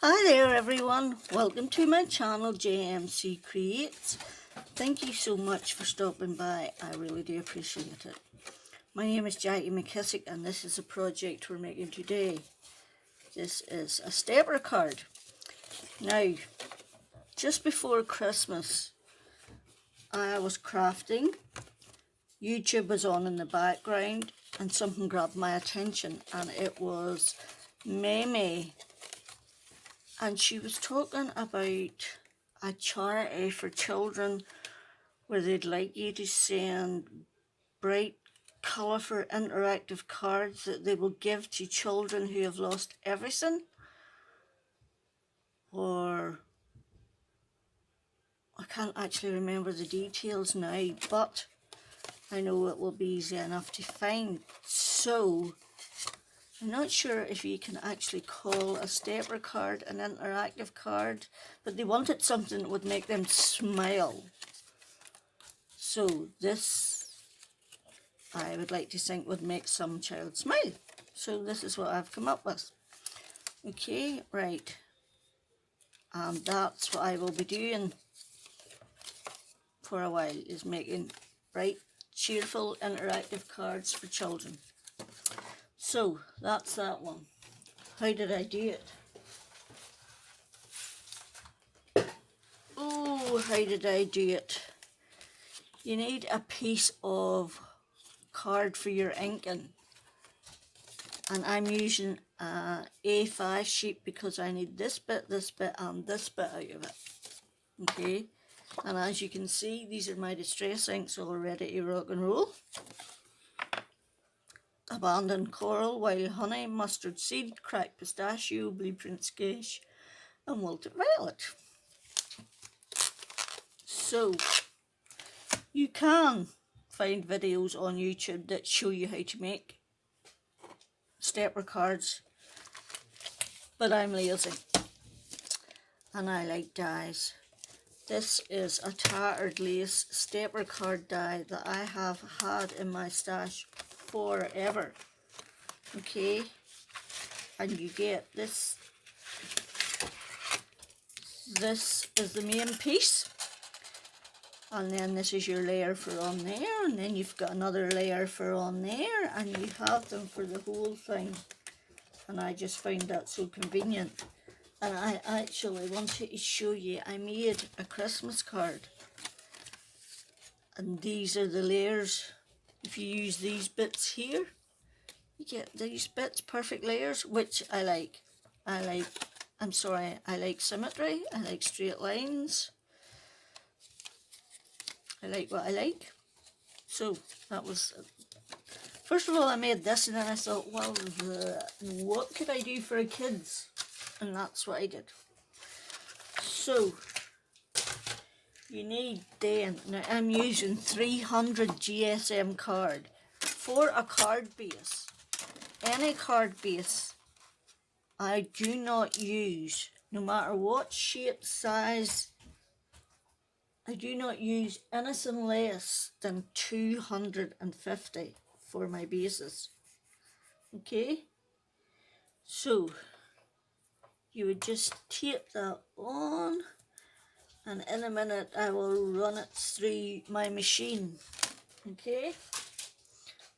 Hi there everyone, welcome to my channel JMC Creates. Thank you so much for stopping by, I really do appreciate it. My name is Jackie McKissick and this is a project we're making today. This is a stapler card. Now, just before Christmas I was crafting, YouTube was on in the background and something grabbed my attention, and it was Meme. And she was talking about a charity for children where they'd like you to send bright, colourful, interactive cards that they will give to children who have lost everything. Or, I can't actually remember the details now, but I know it will be easy enough to find. So, I'm not sure if you can actually call a stapler card an interactive card, but they wanted something that would make them smile. So this, I would like to think, would make some child smile. So this is what I've come up with. Okay, right. And that's what I will be doing for a while, is making bright, cheerful, interactive cards for children. So that's that one. How did I do it? Oh, how did I do it? You need a piece of card for your inking. And I'm using a A5 sheet because I need this bit, and this bit out of it. Okay? And as you can see, these are my distress inks all ready to rock and roll. Abandoned coral, wild honey, mustard seed, cracked pistachio, blueprint squish, and wilted violet. So, you can find videos on YouTube that show you how to make stapler cards, but I'm lazy and I like dies. This is a tattered lace stapler card die that I have had in my stash forever. Okay, and you get this. This is the main piece, and then this is your layer for on there, and then you've got another layer for on there, and you have them for the whole thing. And I just find that so convenient. And I actually wanted to show you, I made a Christmas card, and these are the layers. If you use these bits here, you get these bits, perfect layers, which I like. I like symmetry, I like straight lines. I like what I like. So that was, first of all I made this, and then I thought, well, what could I do for a kids? And that's what I did. So you need then, now I'm using 300 GSM card for a card base. Any card base I do not use, no matter what shape, size, I do not use anything less than 250 for my bases. Okay, so you would just tape that on, and in a minute I will run it through my machine. Okay,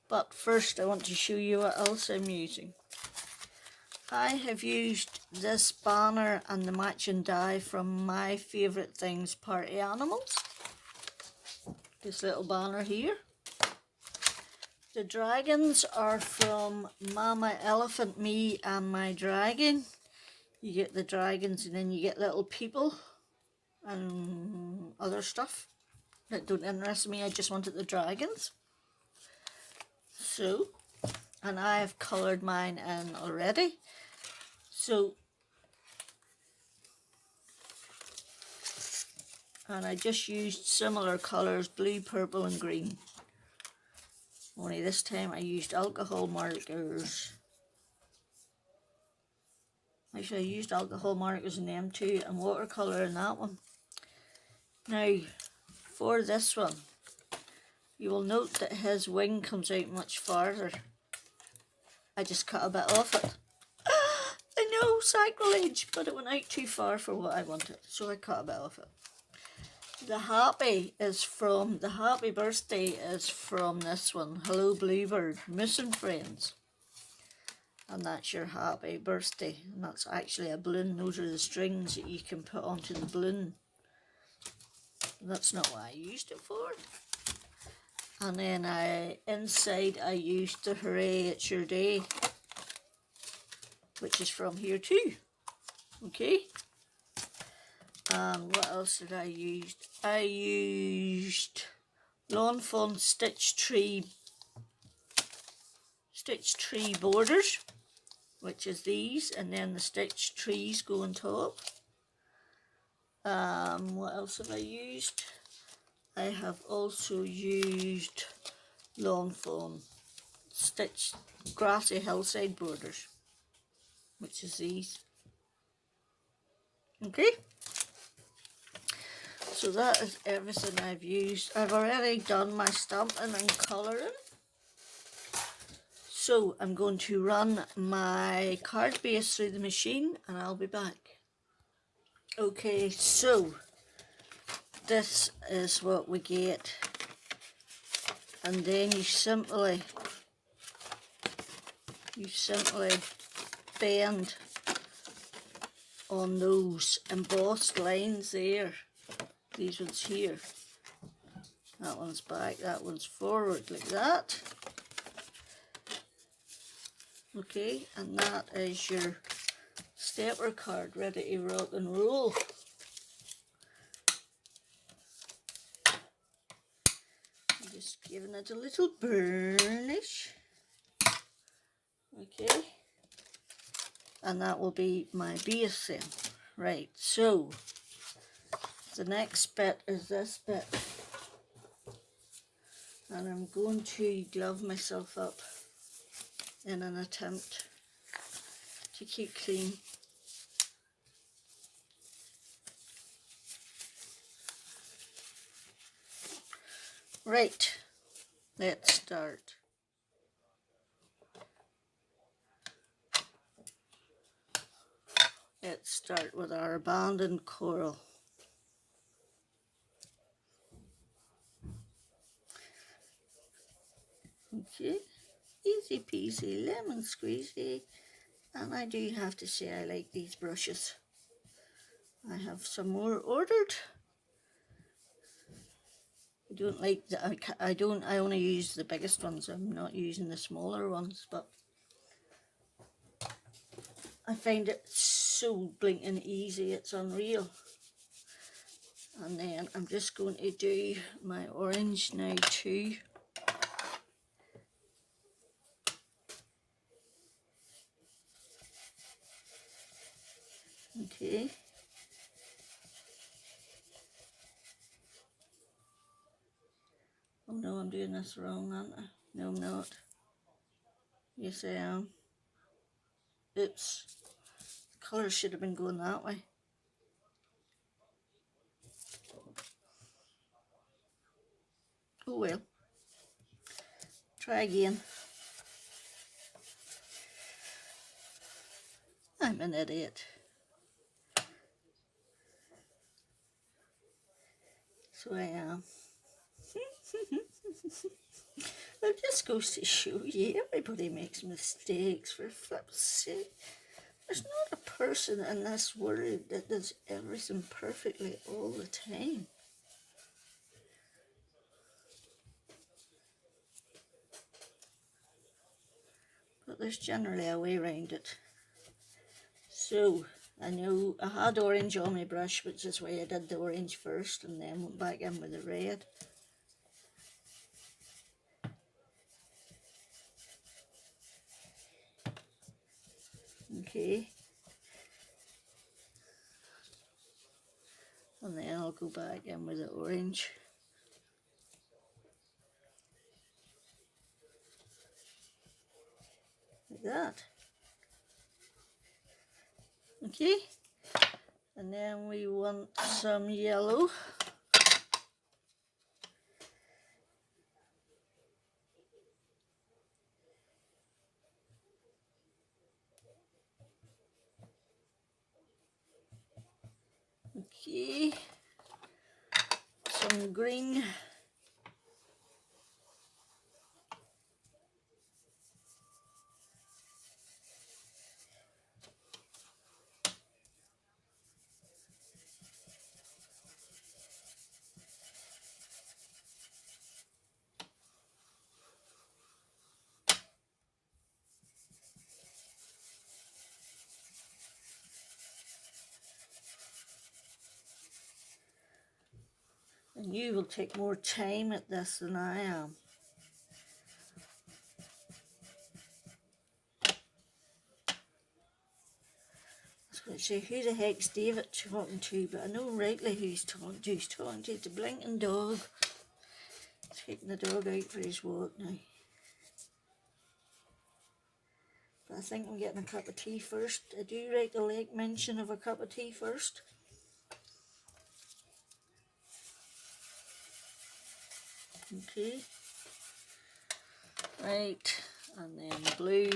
but first I want to show you what else I'm using. I have used this banner and the matching die from My Favourite Things Party Animals. This little banner here. The dragons are from Mama Elephant, Me and myDragon. You get the dragons and then you get little people and other stuff that don't interest me. I just wanted the dragons. So, and I have coloured mine in already. So, and I just used similar colours, blue, purple and green. Only this time I used alcohol markers. Actually, I used alcohol markers in them too, and watercolour in that one. Now, for this one, you will note that his wing comes out much farther. I just cut a bit off it. I know, sacrilege, but it went out too far for what I wanted, so I cut a bit of it. The happy birthday is from this one, Hello Bluebird, Missing Friends. And that's your happy birthday. And that's actually a balloon. Those are the strings that you can put onto the balloon. That's not what I used it for. And then inside I used the Hooray It's Your Day, which is from here too. Okay. And what else did I use? I used Lawn Fawn Stitch Tree borders, which is these, and then the stitch trees go on top. What else have I used? I have also used Lawn Fawn Stitch Grassy Hillside borders, which is these. Okay. So that is everything I've used. I've already done my stamping and colouring. So I'm going to run my card base through the machine and I'll be back. Okay, so this is what we get. And then you simply bend on those embossed lines there. These ones here. That one's back, that one's forward, like that. Okay, and that is your stepper card ready to rock and roll. I'm just giving it a little burnish. Okay, and that will be my base then. Right, so the next bit is this bit. And I'm going to glove myself up in an attempt to keep clean. Right, let's start. Let's start with our abandoned coral. Okay, easy peasy, lemon squeezy. And I do have to say I like these brushes. I have some more ordered. I don't like the, I only use the biggest ones. I'm not using the smaller ones, but I find it so blinking easy, it's unreal. And then I'm just going to do my orange now too. Okay. Oh no, I'm doing this wrong, aren't I? No, I'm not. Yes, I am. Oops. The colour should have been going that way. Oh well. Try again. I'm an idiot. So I am. It just goes to show you, everybody makes mistakes, for flip's sake. There's not a person in this world that does everything perfectly all the time. But there's generally a way around it. So, I know I had orange on my brush, which is why I did the orange first and then went back in with the red. Okay. And then I'll go back in with the orange. Like that. Okay. And then we want some yellow. Okay, some green. And you will take more time at this than I am. I was going to say, who the heck's David talking to? But I know rightly who he's talking to. He's talking to the blinking dog. Taking the dog out for his walk now. But I think I'm getting a cup of tea first. I do recollect mention of a cup of tea first. Okay. Right, and then blue.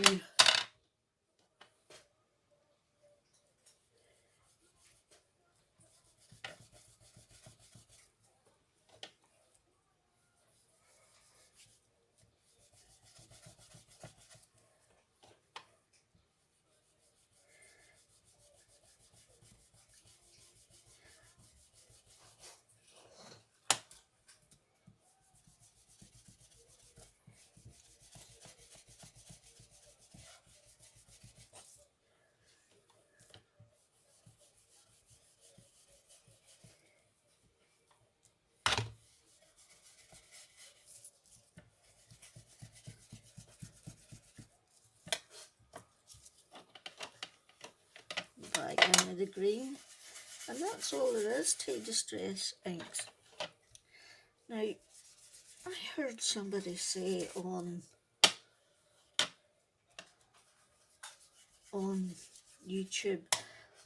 Back into the green. And that's all there is to Distress inks. Now, I heard somebody say on YouTube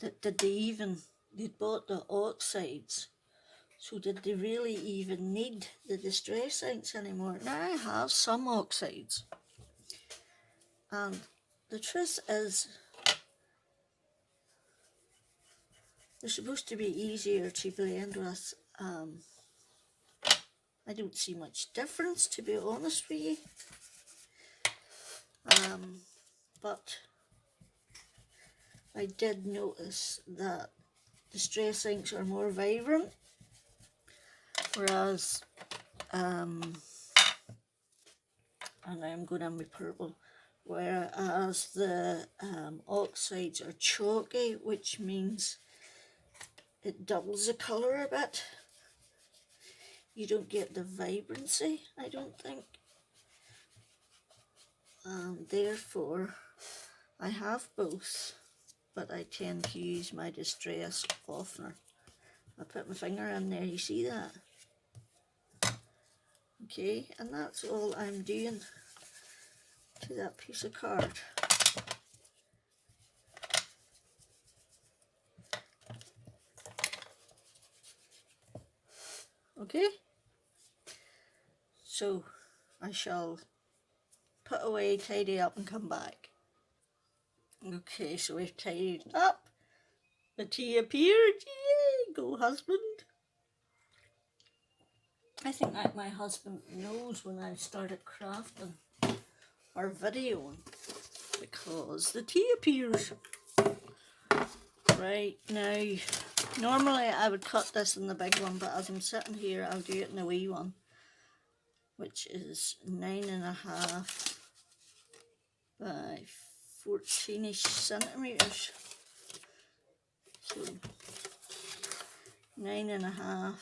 that they'd bought the oxides. So did they really even need the Distress inks anymore? Now I have some oxides. And the truth is, they're supposed to be easier to blend with. I don't see much difference, to be honest with you. But I did notice that Distress inks are more vibrant, whereas, and I'm going on with purple, whereas the oxides are chalky, which means it doubles the colour a bit. You don't get the vibrancy, I don't think. And therefore, I have both, but I tend to use my Distress oftener. I put my finger in there, you see that? Okay, and that's all I'm doing to that piece of card. Okay, so I shall put away, tidy up and come back. Okay, so we've tidied up. The tea appeared. Yay, go husband. I think that my husband knows when I started crafting or videoing, because the tea appears. Right, now, normally I would cut this in the big one, but as I'm sitting here, I'll do it in the wee one, which is 9.5 by 14ish centimetres. So 9.5.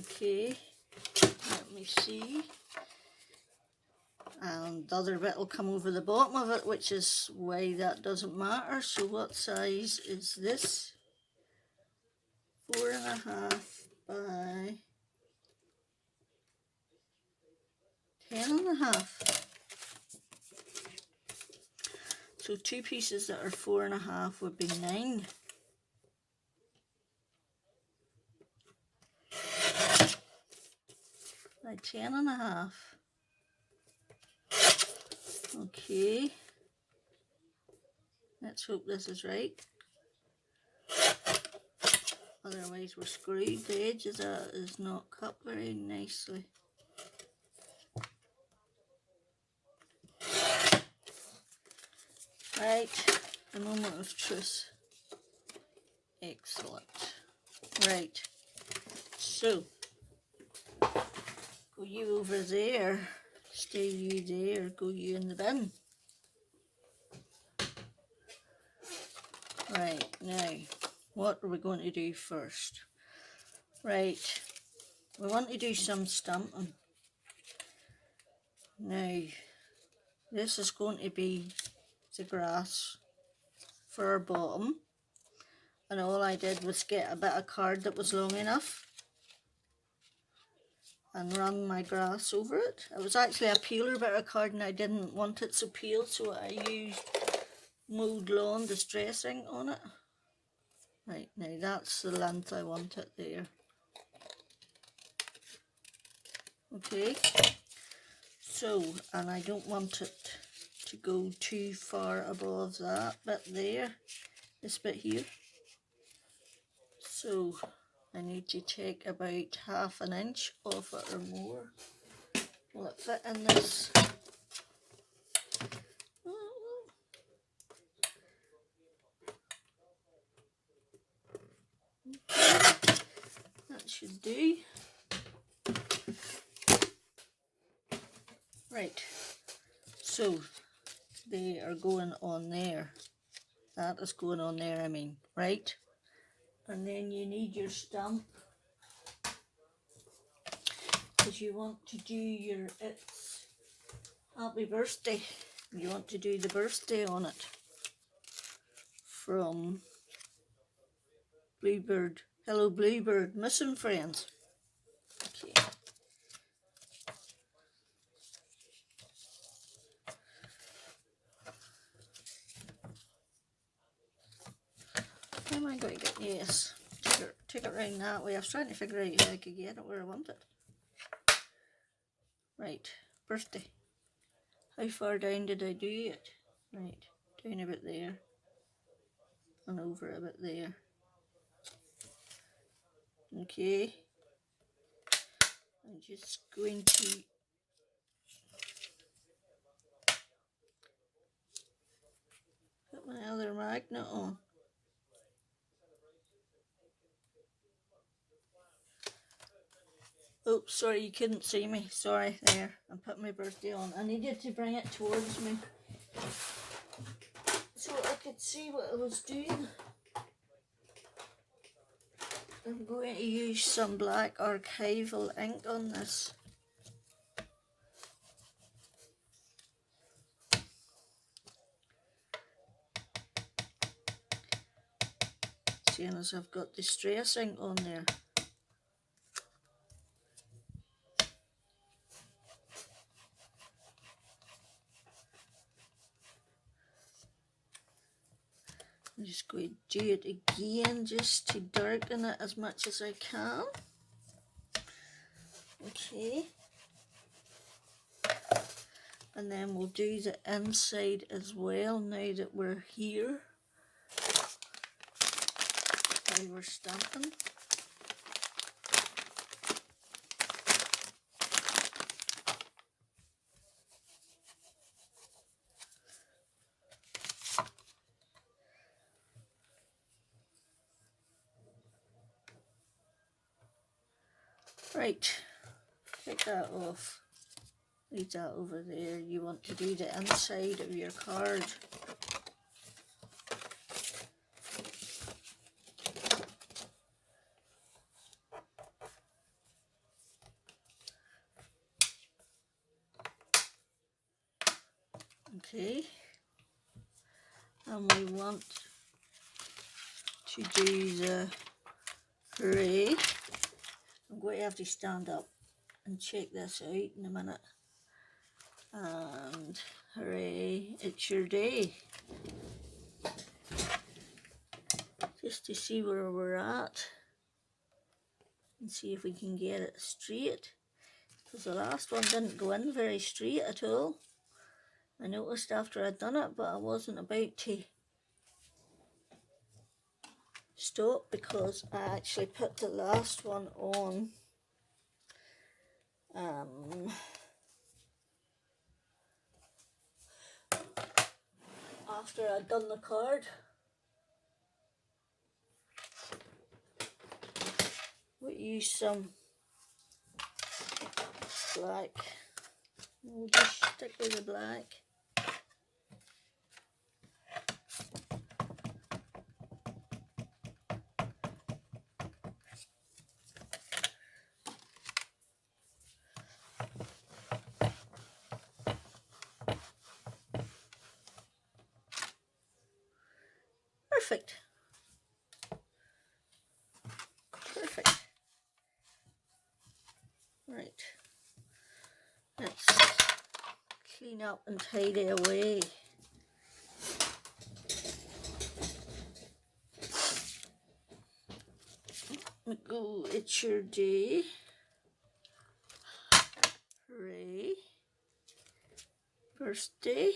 Okay, let me see. And the other bit will come over the bottom of it, which is why that doesn't matter. So what size is this? 4.5 by 10.5. So two pieces that are 4.5 would be 9. By 10.5. Okay. Let's Let's hope this is right. Otherwise we're screwed. The edge of that is not cut very nicely. Right, a moment of truth. Excellent. Right, so go you over there, stay you there, go you in the bin. Right, now, what are we going to do first? Right, we want to do some stamping. Now, this is going to be the grass for our bottom. And all I did was get a bit of card that was long enough and run my grass over it. It was actually a peeler bit of card and I didn't want it to peel, so I used mowed lawn distressing on it. Right, now that's the length I want it there. Okay, so, and I don't want it to go too far above that bit there, this bit here. So I need to take about 1/2 inch off it or more. Will it fit in this? That should do. Right, so they are going on there. That is going on there, I mean, right? And then you need your stamp, because you want to do your it's happy birthday. You want to do the birthday on it from Bluebird. Hello Bluebird, missing friends. Okay. How am I going to get, yes, take it round that way. I was trying to figure out how I could get it where I want it. Right, birthday. How far down did I do it? Right, down a bit there and over a bit there. Okay, I'm just going to put my other magnet on. Oops, sorry, you couldn't see me. Sorry, there. I put my birthday on. I needed to bring it towards me so I could see what I was doing. I'm going to use some black archival ink on this. Seeing as I've got distress ink on there. I'm just going to do it again just to darken it as much as I can. Okay. And then we'll do the inside as well now that we're here. While we're stamping. Right, take that off, leave that over there. You want to do the inside of your card. Okay, and we want to do the hooray. I'm going to have to stand up and check this out in a minute. And hooray, it's your day. Just to see where we're at and see if we can get it straight. Because the last one didn't go in very straight at all. I noticed after I'd done it, but I wasn't about to stop because I actually put the last one on after I'd done the card. We'll use some black. We'll just stick with the black. Perfect. Perfect. Right. Let's clean up and tidy away. Go, it's your day. Hooray. Birthday.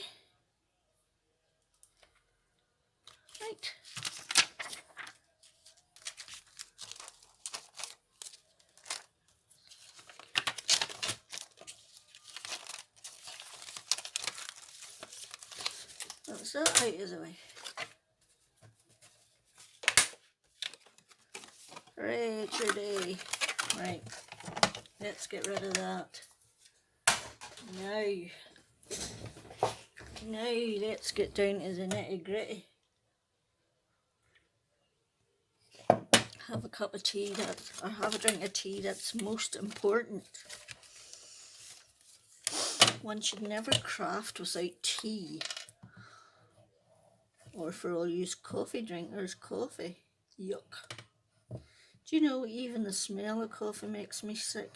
Right. That's that out of the way. Hooray, it's your day. Right. Let's get rid of that. Now let's get down to the nitty gritty. Have a cup of tea, or have a drink of tea, that's most important. One should never craft without tea. Or for all you coffee drinkers, coffee. Yuck. Do you know even the smell of coffee makes me sick?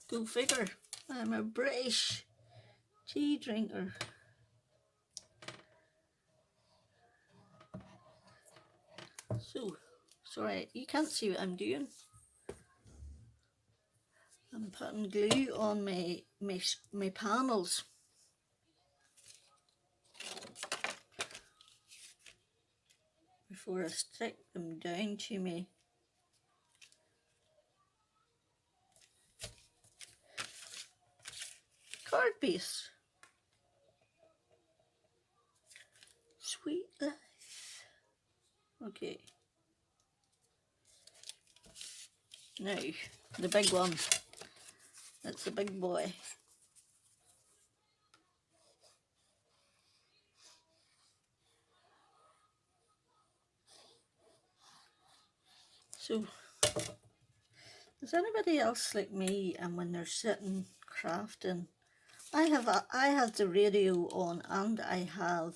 Go figure. I'm a British tea drinker. So, sorry, you can't see what I'm doing. I'm putting glue on my panels. Before I stick them down to me. Card base. Sweet life. Okay. Now, the big one. That's the big boy. So, is anybody else like me, and when they're sitting crafting, I have the radio on and I have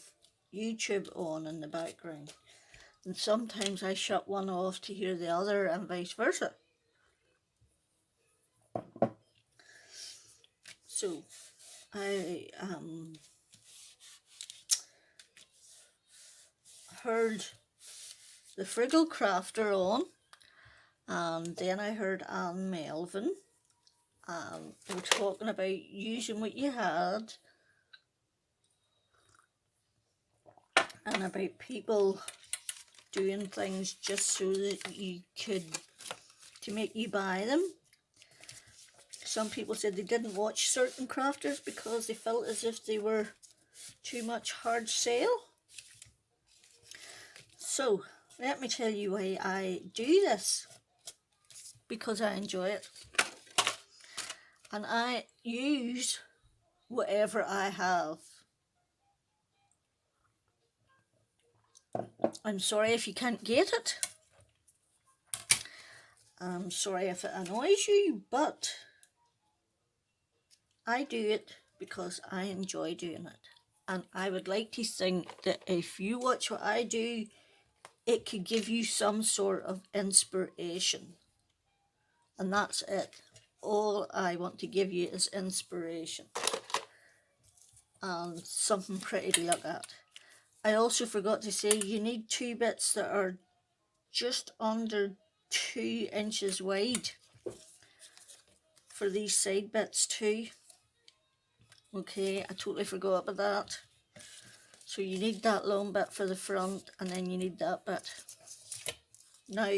YouTube on in the background, and sometimes I shut one off to hear the other and vice versa. So I heard the Friggle Crafter on, and then I heard Anne Melvin. They were talking about using what you had, and about people doing things just so that you could, to make you buy them. Some people said they didn't watch certain crafters because they felt as if they were too much hard sale. So let me tell you why I do this. Because I enjoy it. And I use whatever I have. I'm sorry if you can't get it. I'm sorry if it annoys you, but I do it because I enjoy doing it. And I would like to think that if you watch what I do, it could give you some sort of inspiration. And that's it. All I want to give you is inspiration. And something pretty to look at. I also forgot to say you need 2 bits that are just under 2 inches wide for these side bits too. Okay, I totally forgot about that. So you need that long bit for the front, and then you need that bit. Now,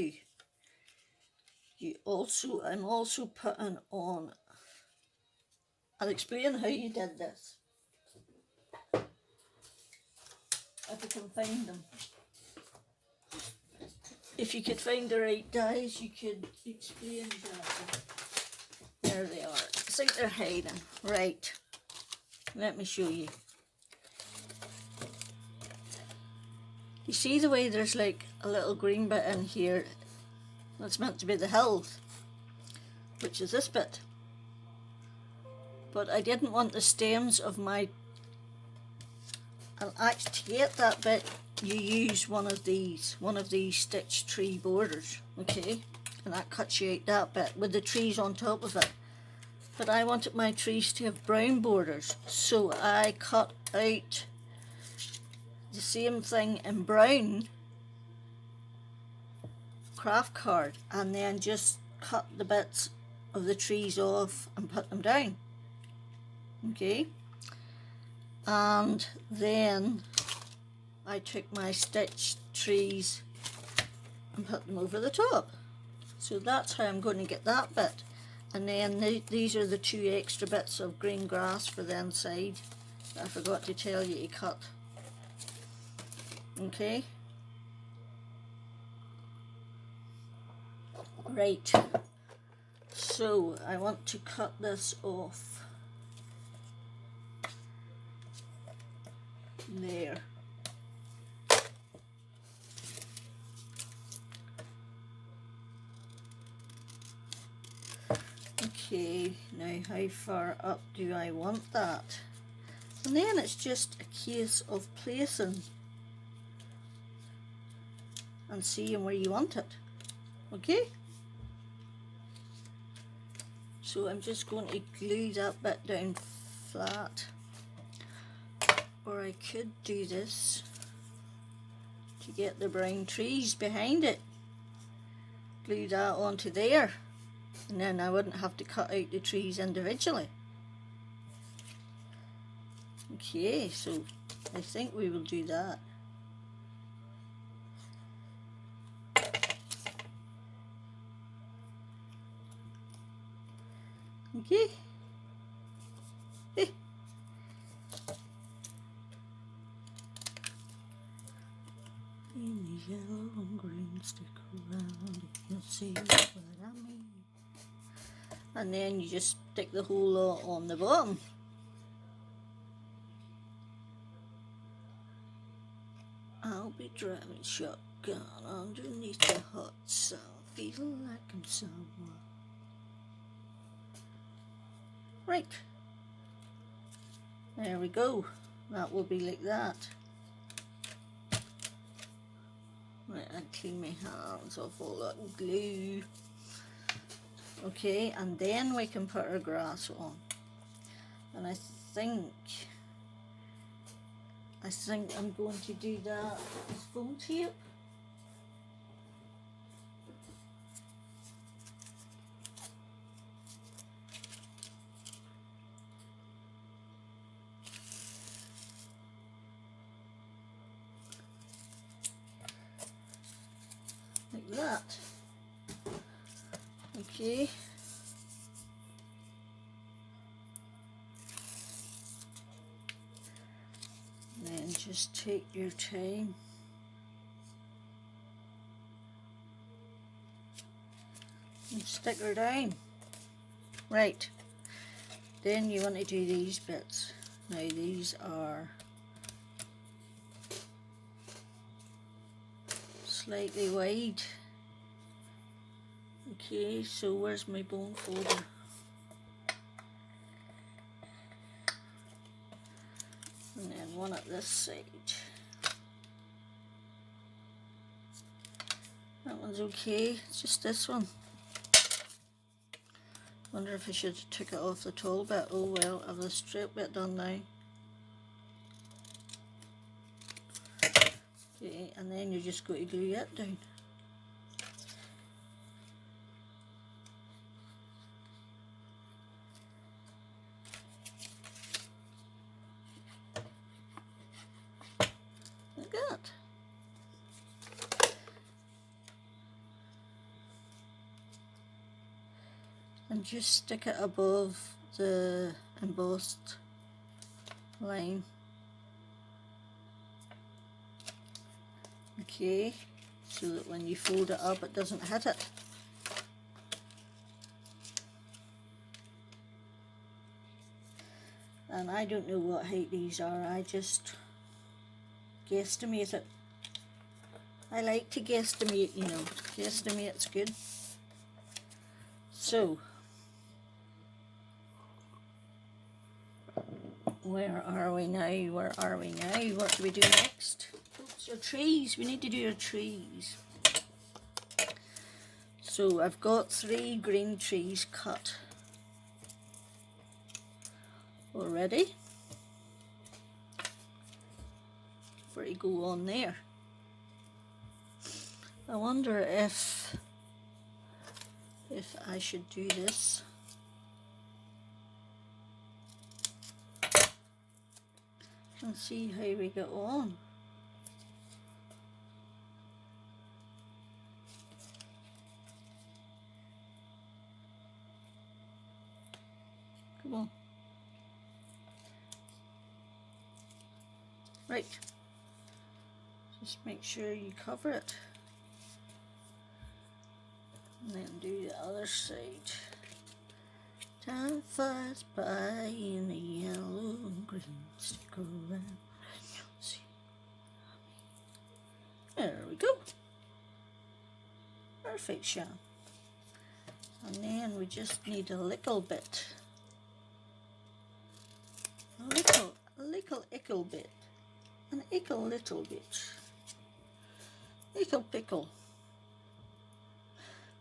I'm also putting on, I'll explain how you did this, if you can find them. If you could find the right dies, you could explain that. There they are. I think they're hiding. Right. Let me show you. You see the way there's like a little green bit in here that's meant to be the hills, which is this bit. But I didn't want the stems of my, and actually to get that bit you use one of these stitch tree borders, okay? And that cuts you out that bit with the trees on top of it. But I wanted my trees to have brown borders, so I cut out the same thing in brown craft card and then just cut the bits of the trees off and put them down, okay? And then I took my stitched trees and put them over the top. So that's how I'm going to get that bit. And then these are the 2 extra bits of green grass for the inside that I forgot to tell you to cut. Okay. Right. So I want to cut this off. There. Okay, now how far up do I want that? And then it's just a case of placing and seeing where you want it, okay? So I'm just going to glue that bit down flat, or I could do this to get the brown trees behind it. Glue that onto there, and then I wouldn't have to cut out the trees individually. Okay, so I think we will do that. Okay. In the yellow and green, stick around, you'll see what I mean. And then you just stick the whole lot on the bottom. I'll be driving shotgun underneath the hot sun, feeling like I'm someone. Right. There we go. That will be like that. Right, I clean my hands off all that glue. Okay, and then we can put our grass on. And I think I'm going to do that with foam tape. Like that. Okay. And then just take your time. And stick her down. Right. Then you want to do these bits. Now these are slightly wide. Okay, so where's my bone folder? And then one at this side. That one's okay, it's just this one. Wonder if I should have took it off the tall bit. Oh well, I have the straight bit done now. Okay, and then you just got to glue it down. and just stick it above the embossed line. Okay, so that when you fold it up it doesn't hit it. And I don't know what height these are, I just guesstimate it. I like to guesstimate, you know, guesstimate's good. So, where are we now? Where are we now? What do we do next? Oops, our trees. We need to do our trees. So I've got 3 green trees cut already. For to go on there. I wonder if I should do this. And see how we get on. Come on. Right. Just make sure you cover it. And then do the other side. Time flies by in the yellow and green. Stick around and you'll see. There we go. Perfect, Sean. And then we just need a little bit. A little ickle bit. An ickle little bit. Ickle pickle.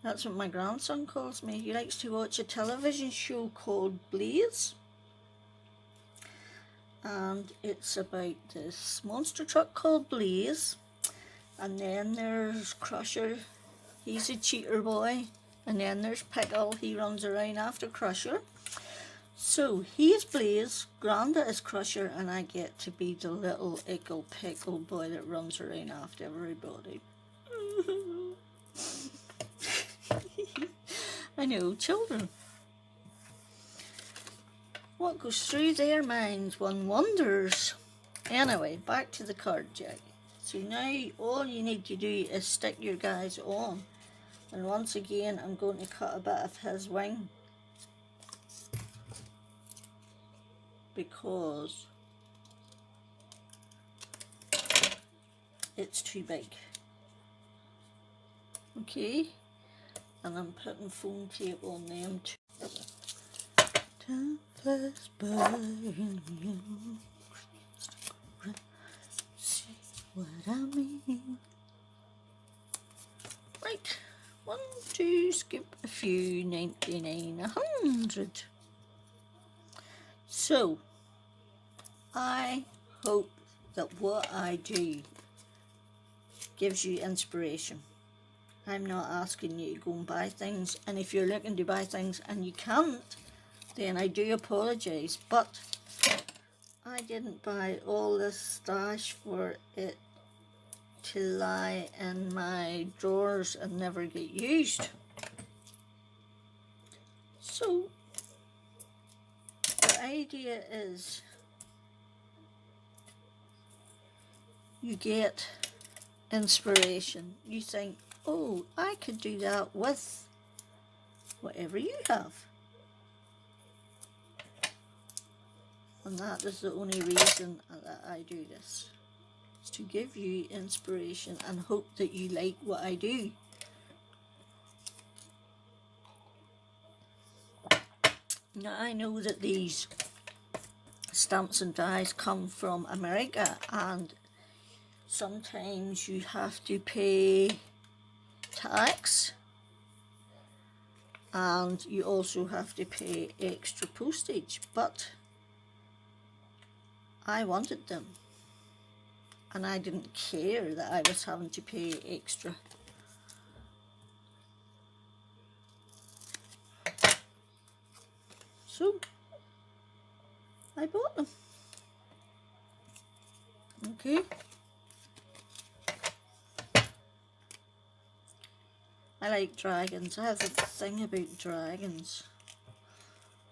That's what my grandson calls me. He likes to watch a television show called Blaze. And it's about this monster truck called Blaze. And then there's Crusher. He's a cheater boy. And then there's Pickle. He runs around after Crusher. So he's Blaze, Granda is Crusher, and I get to be the little ickle pickle boy that runs around after everybody. I know, children. What goes through their minds, one wonders. Anyway, back to the card jack. So now all you need to do is stick your guys on. And once again, I'm going to cut a bit of his wing. Because it's too big. Okay, and I'm putting foam tape on them too. Time flies by and you see what I mean. Right, 1, 2, skip a few, 99, 100. So, I hope that what I do gives you inspiration. I'm not asking you to go and buy things, and if you're looking to buy things and you can't, then I do apologise, but I didn't buy all this stash for it to lie in my drawers and never get used. So, the idea is you get inspiration. You think, oh, I could do that with whatever you have. And that is the only reason that I do this. It's to give you inspiration and hope that you like what I do. Now I know that these stamps and dies come from America, and sometimes you have to pay tax, and you also have to pay extra postage, but I wanted them and I didn't care that I was having to pay extra. So I bought them. Okay. I like dragons. I have a thing about dragons.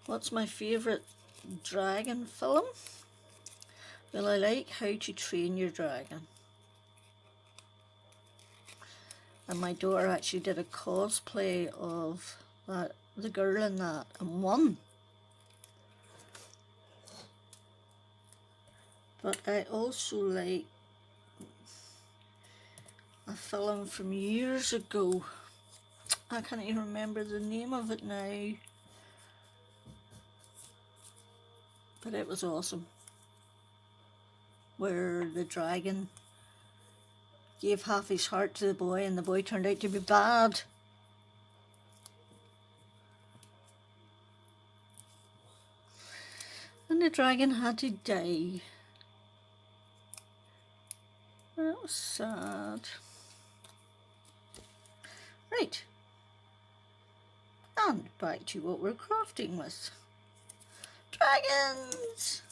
What's my favourite dragon film? Well, I like How to Train Your Dragon. And my daughter actually did a cosplay of that, the girl in that, and won. But I also like a film from years ago. I can't even remember the name of it now. But it was awesome. Where the dragon gave half his heart to the boy and the boy turned out to be bad. And the dragon had to die. That was sad. Right. And back to what we're crafting with. Dragons!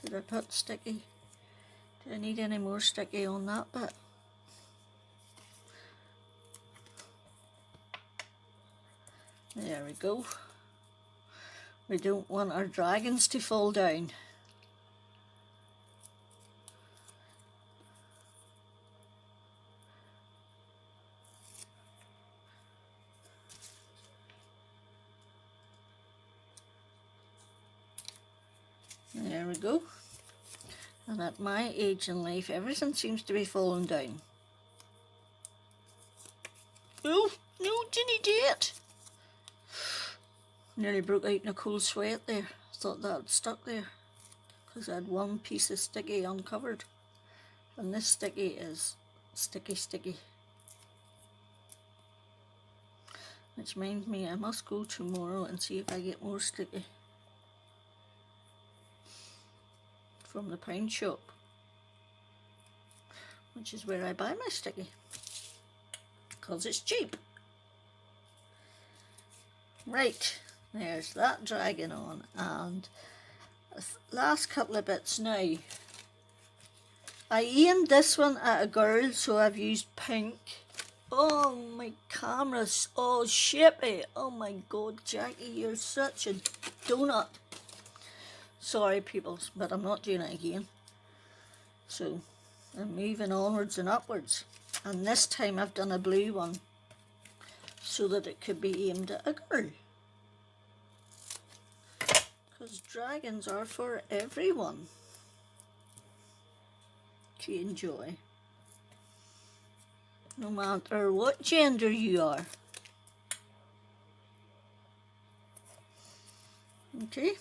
Did I put sticky? Do I need any more sticky on that bit? There we go. We don't want our dragons to fall down. There we go. And at my age in life, everything seems to be falling down. Oh, no, didn't he do it? Nearly broke out in a cold sweat there. Thought that had stuck there. Because I had one piece of sticky uncovered. And this sticky is sticky. Which reminds me, I must go tomorrow and see if I get more sticky. From the pound shop, which is where I buy my sticky, because it's cheap. Right, there's that dragon on, and the last couple of bits now. I aimed this one at a girl, so I've used pink. Oh, my camera's all shippy. Oh my god, Jackie, you're such a donut. Sorry peoples, but I'm not doing it again. So I'm moving onwards and upwards. And this time I've done a blue one so that it could be aimed at a girl. Because dragons are for everyone to enjoy. No matter what gender you are. Okay.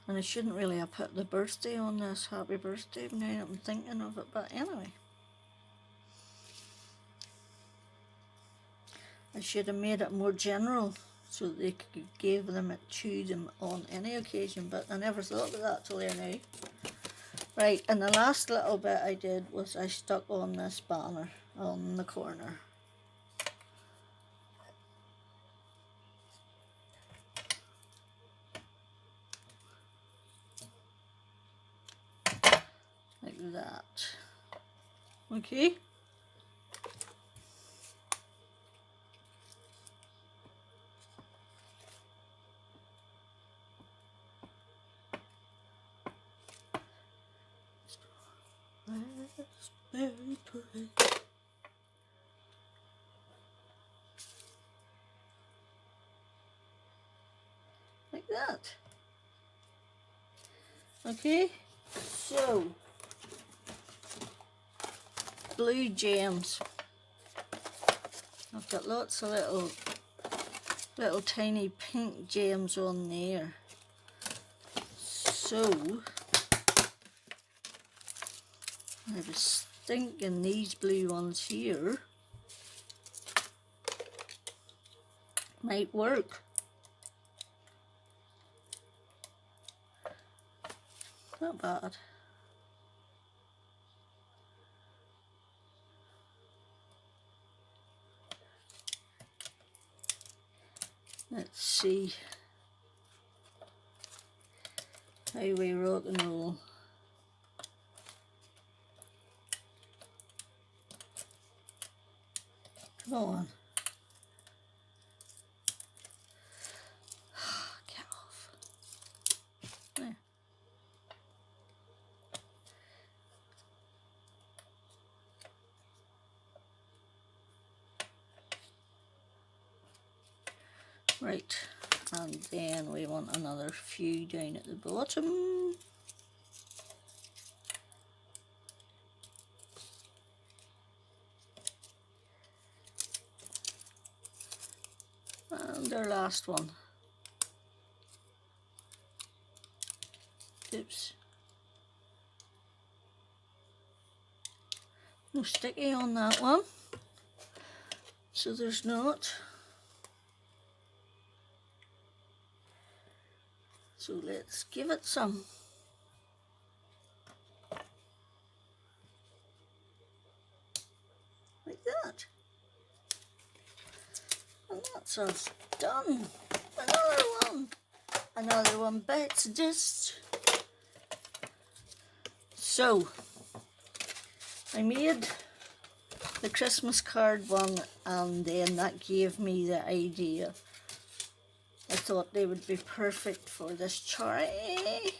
And I shouldn't really have put the birthday on this, happy birthday, now that I'm thinking of it, but anyway. I should have made it more general so that they could give them it to them on any occasion, but I never thought of that till there now. Right, and the last little bit I did was I stuck on this banner on the corner. Like that. Okay. Raspberry pie. Like that. Okay, so blue gems. I've got lots of little tiny pink gems on there. So I was thinking these blue ones here might work. Not bad. Let's see how we rock and roll. Come on. Get off. There. Right, and then we want another few down at the bottom. And our last one. Oops. No sticky on that one, so there's not. So let's give it some. Like that. And that's us done. Another one. Another one bites the dust. So, I made the Christmas card one, and then that gave me the idea. I thought they would be perfect for this charity.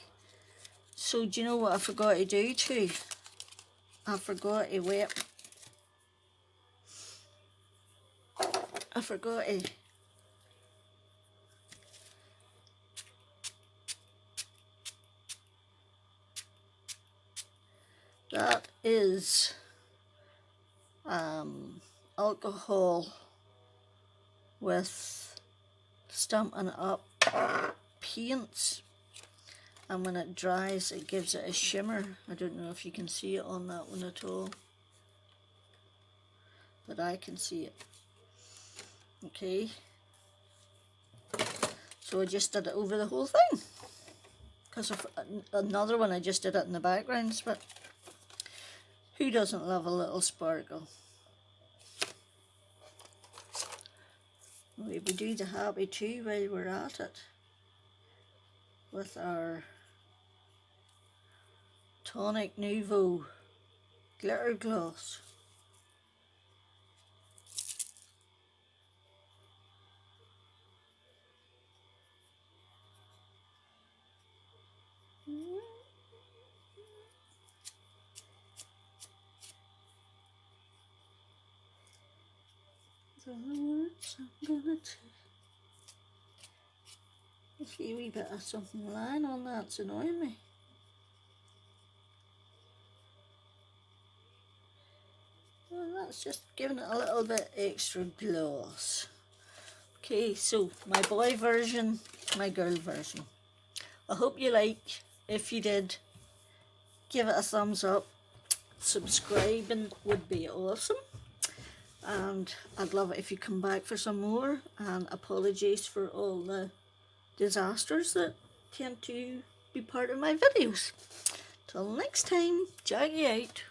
So do you know what I forgot to do too? I forgot to that is alcohol with Stampin' Up paints, and when it dries it gives it a shimmer. I don't know if you can see it on that one at all, but I can see it. Okay, so I just did it over the whole thing, because of another one I just did it in the backgrounds, but who doesn't love a little sparkle? We do the happy too while we're at it with our Tonic Nouveau glitter gloss. The words I'm gonna take. I see a wee bit of something lying on that's annoying me. Well, that's just giving it a little bit extra gloss. Okay, so my boy version, my girl version. I hope you like. If you did, give it a thumbs up. Subscribing would be awesome. And I'd love it if you come back for some more, and apologies for all the disasters that tend to be part of my videos. Till next time, Jaggy out.